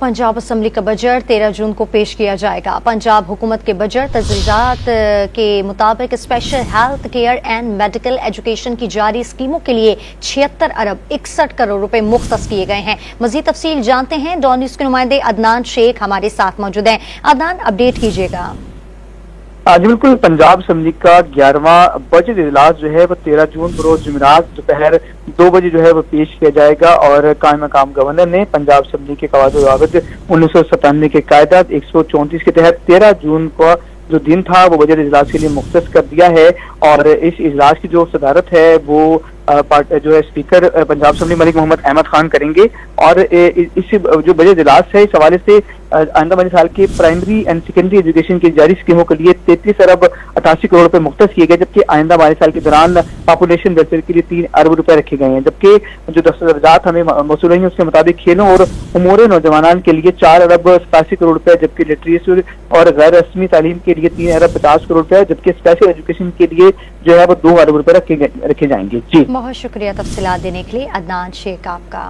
Punjab assembly का budget 13 जून को पेश किया जाएगा। पंजाब हुकूमत के बजट तजवीज़ात के मुताबिक special health care and medical education की जारी स्कीमों के लिए 76 अरब 61 करोड़ रुपए मुख्तस किए गए हैं। मजीद तफसील जानते हैं, डॉन न्यूज़ के नुमाइंदे अदनान शेख हमारे साथ मौजूद हैं। अदनान, अपडेट कीजिएगा। जी बिल्कुल, पंजाब असम्बली का 11वां बजट इजलास जो है वो 13 जून बरोज जुमेरात दोपहर 2 बजे जो है वो पेश किया जाएगा और कायम मकाम गवर्नर ने पंजाब असम्बली के कवायद वाबित 1997 के कायदा 134 के तहत 13 जून को जो दिन था वो बजट इजलास के लिए मुख्तस कर दिया है। और इस इजलास की जो सदारत है वो जो है स्पीकर पंजाब असम्बली मलिक मोहम्मद अहमद खान करेंगे। और इस जो बजट इजलास है इस हवाले से आइंदा माली साल के प्राइमरी एंड सेकेंडरी एजुकेशन की जारी स्कीमों के लिए 33 अरब 88 करोड़ रुपए मुख्तस किए गए, जबकि आइंदा माली साल के दौरान पॉपुलेशन वेलफेयर के लिए 3 अरब रुपए रखे गए हैं। जबकि जो दस्तावेजात हमें मौसूल हैं उसके मुताबिक खेलों और उमूर नौजवान के लिए 4 अरब 87 करोड़ रुपए, जबकि लिटरेसी और गैर रस्मी तालीम के लिए 3 अरब 50 करोड़ रुपए, जबकि स्पेशल एजुकेशन के लिए जो है वो 2 अरब रुपए रखे जाएंगे। जी बहुत शुक्रिया तफसीलात देने के लिए अदनान शेख आपका।